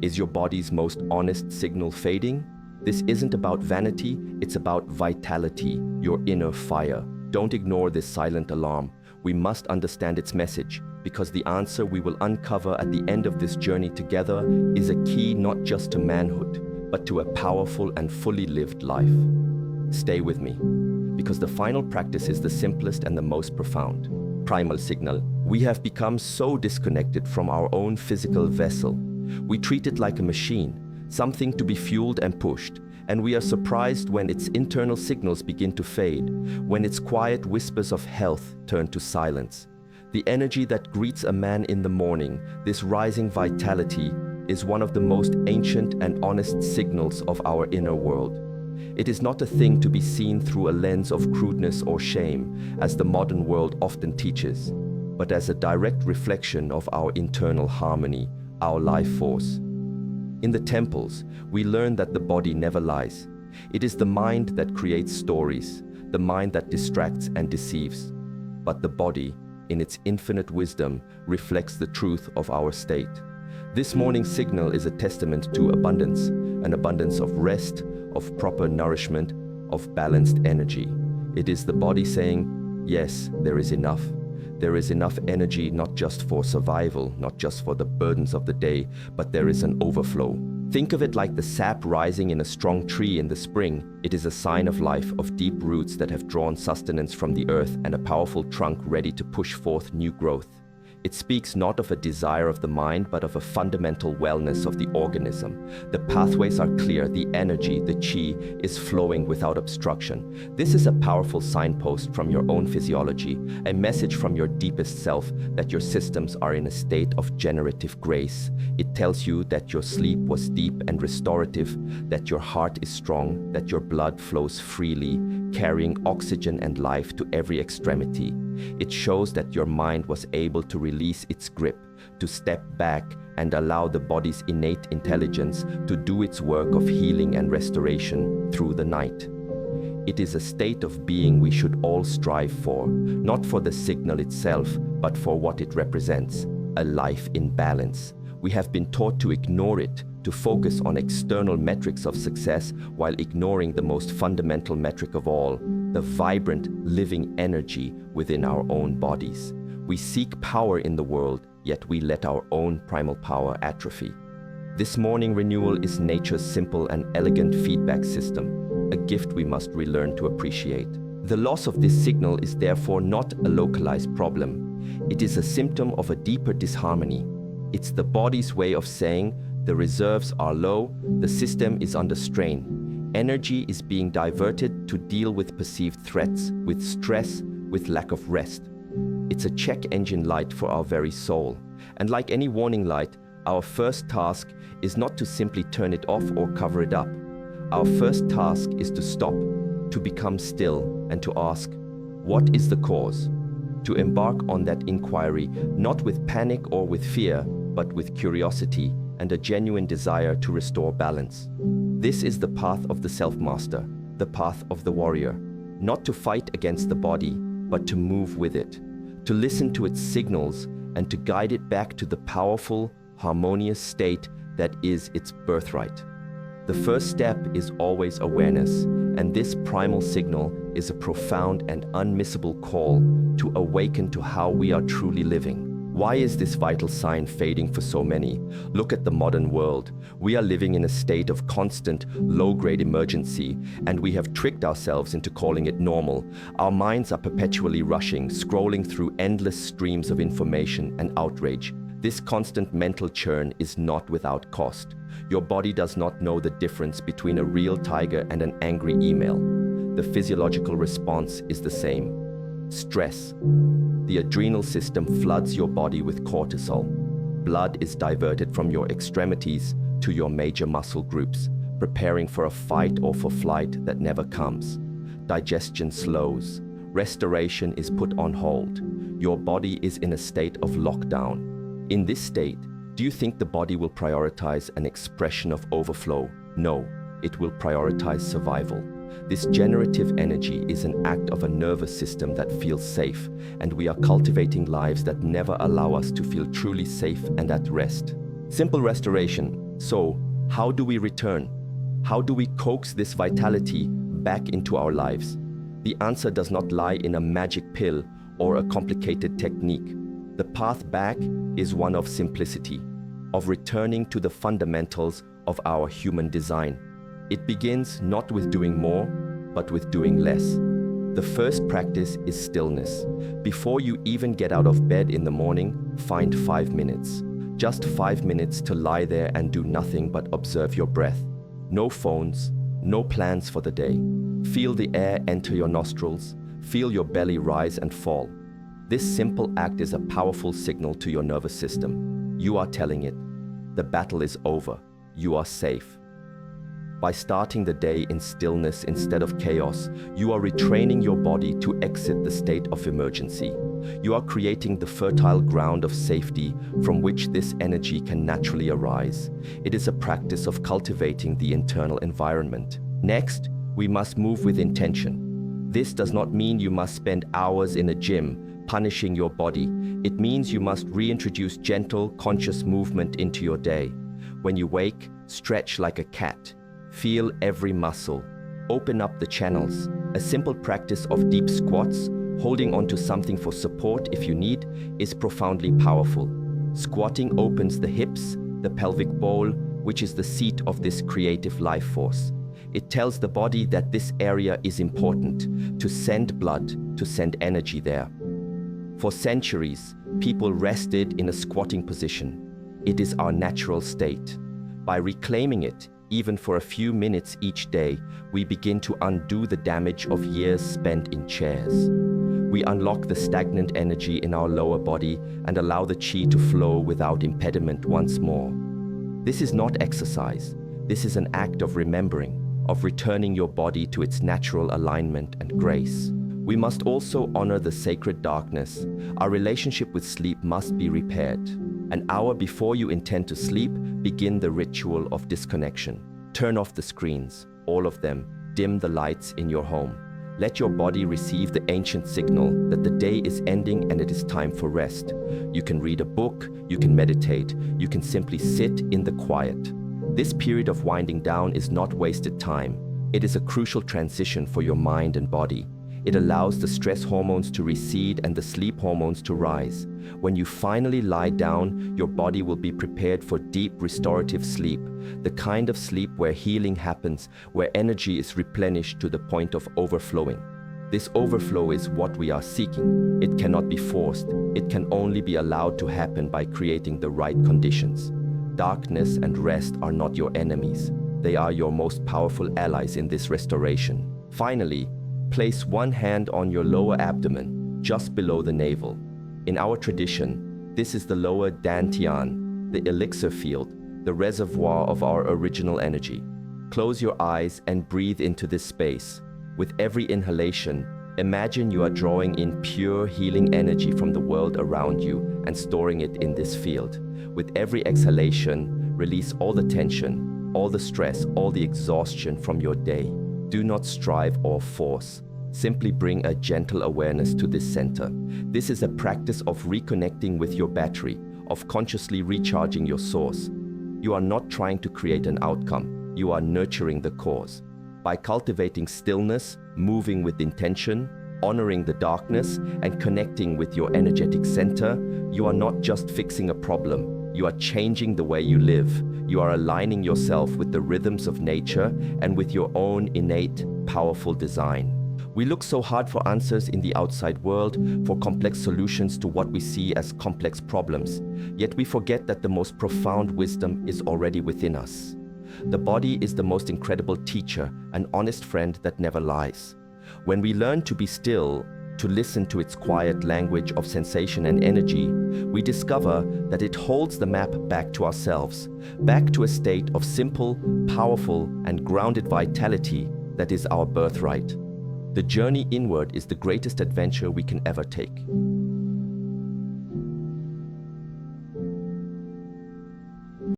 Is your body's most honest signal fading? This isn't about vanity, it's about vitality, your inner fire. Don't ignore this silent alarm. We must understand its message, because the answer we will uncover at the end of this journey together is a key not just to manhood, but to a powerful and fully lived life. Stay with me, because the final practice is the simplest and the most profound. Primal signal. We have become so disconnected from our own physical vessel. We treat it like a machine, something to be fueled and pushed, and we are surprised when its internal signals begin to fade, when its quiet whispers of health turn to silence. The energy that greets a man in the morning, this rising vitality, is one of the most ancient and honest signals of our inner world. It is not a thing to be seen through a lens of crudeness or shame, as the modern world often teaches, but as a direct reflection of our internal harmony, our life force. In the temples, we learn that the body never lies. It is the mind that creates stories, the mind that distracts and deceives. But the body, in its infinite wisdom, reflects the truth of our state. This morning's signal is a testament to abundance, an abundance of rest, of proper nourishment, of balanced energy. It is the body saying, yes, there is enough. There is enough energy not just for survival, not just for the burdens of the day, but there is an overflow. Think of it like the sap rising in a strong tree in the spring. It is a sign of life, of deep roots that have drawn sustenance from the earth and a powerful trunk ready to push forth new growth. It speaks not of a desire of the mind, but of a fundamental wellness of the organism. The pathways are clear, the energy, the chi, is flowing without obstruction. This is a powerful signpost from your own physiology, a message from your deepest self that your systems are in a state of generative grace. It tells you that your sleep was deep and restorative, that your heart is strong, that your blood flows freely, carrying oxygen and life to every extremity. It shows that your mind was able to release its grip, to step back and allow the body's innate intelligence to do its work of healing and restoration through the night. It is a state of being we should all strive for, not for the signal itself, but for what it represents, a life in balance. We have been taught to ignore it, to focus on external metrics of success while ignoring the most fundamental metric of all, the vibrant, living energy within our own bodies. We seek power in the world, yet we let our own primal power atrophy. This morning renewal is nature's simple and elegant feedback system, a gift we must relearn to appreciate. The loss of this signal is therefore not a localized problem. It is a symptom of a deeper disharmony. It's the body's way of saying, the reserves are low, the system is under strain. Energy is being diverted to deal with perceived threats, with stress, with lack of rest. It's a check engine light for our very soul. And like any warning light, our first task is not to simply turn it off or cover it up. Our first task is to stop, to become still, and to ask, what is the cause? To embark on that inquiry, not with panic or with fear, but with curiosity and a genuine desire to restore balance. This is the path of the self-master, the path of the warrior, not to fight against the body, but to move with it, to listen to its signals and to guide it back to the powerful, harmonious state that is its birthright. The first step is always awareness, and this primal signal is a profound and unmissable call to awaken to how we are truly living. Why is this vital sign fading for so many? Look at the modern world. We are living in a state of constant, low-grade emergency, and we have tricked ourselves into calling it normal. Our minds are perpetually rushing, scrolling through endless streams of information and outrage. This constant mental churn is not without cost. Your body does not know the difference between a real tiger and an angry email. The physiological response is the same. Stress. The adrenal system floods your body with cortisol. Blood is diverted from your extremities to your major muscle groups, preparing for a fight or for flight that never comes. Digestion slows. Restoration is put on hold. Your body is in a state of lockdown. In this state, do you think the body will prioritize an expression of overflow? No, it will prioritize survival. This generative energy is an act of a nervous system that feels safe, and we are cultivating lives that never allow us to feel truly safe and at rest. Simple restoration. So, how do we return? How do we coax this vitality back into our lives? The answer does not lie in a magic pill or a complicated technique. The path back is one of simplicity, of returning to the fundamentals of our human design. It begins not with doing more, but with doing less. The first practice is stillness. Before you even get out of bed in the morning, find 5 minutes. Just 5 minutes to lie there and do nothing but observe your breath. No phones, no plans for the day. Feel the air enter your nostrils. Feel your belly rise and fall. This simple act is a powerful signal to your nervous system. You are telling it, the battle is over. You are safe. By starting the day in stillness instead of chaos, you are retraining your body to exit the state of emergency. You are creating the fertile ground of safety from which this energy can naturally arise. It is a practice of cultivating the internal environment. Next, we must move with intention. This does not mean you must spend hours in a gym punishing your body. It means you must reintroduce gentle, conscious movement into your day. When you wake, stretch like a cat. Feel every muscle. Open up the channels. A simple practice of deep squats, holding onto something for support if you need, is profoundly powerful. Squatting opens the hips, the pelvic bowl, which is the seat of this creative life force. It tells the body that this area is important, to send blood, to send energy there. For centuries, people rested in a squatting position. It is our natural state. By reclaiming it, even for a few minutes each day, we begin to undo the damage of years spent in chairs. We unlock the stagnant energy in our lower body and allow the chi to flow without impediment once more. This is not exercise. This is an act of remembering, of returning your body to its natural alignment and grace. We must also honor the sacred darkness. Our relationship with sleep must be repaired. An hour before you intend to sleep, begin the ritual of disconnection. Turn off the screens, all of them. Dim the lights in your home. Let your body receive the ancient signal that the day is ending and it is time for rest. You can read a book, you can meditate, you can simply sit in the quiet. This period of winding down is not wasted time. It is a crucial transition for your mind and body. It allows the stress hormones to recede and the sleep hormones to rise. When you finally lie down, your body will be prepared for deep restorative sleep, the kind of sleep where healing happens, where energy is replenished to the point of overflowing. This overflow is what we are seeking. It cannot be forced. It can only be allowed to happen by creating the right conditions. Darkness and rest are not your enemies. They are your most powerful allies in this restoration. Finally, place one hand on your lower abdomen, just below the navel. In our tradition, this is the lower dantian, the elixir field, the reservoir of our original energy. Close your eyes and breathe into this space. With every inhalation, imagine you are drawing in pure healing energy from the world around you and storing it in this field. With every exhalation, release all the tension, all the stress, all the exhaustion from your day. Do not strive or force. Simply bring a gentle awareness to this center. This is a practice of reconnecting with your battery, of consciously recharging your source. You are not trying to create an outcome. You are nurturing the cause. By cultivating stillness, moving with intention, honoring the darkness, and connecting with your energetic center, you are not just fixing a problem. You are changing the way you live. You are aligning yourself with the rhythms of nature and with your own innate, powerful design. We look so hard for answers in the outside world, for complex solutions to what we see as complex problems. Yet we forget that the most profound wisdom is already within us. The body is the most incredible teacher, an honest friend that never lies. When we learn to be still, to listen to its quiet language of sensation and energy, we discover that it holds the map back to ourselves, back to a state of simple, powerful, and grounded vitality that is our birthright. The journey inward is the greatest adventure we can ever take.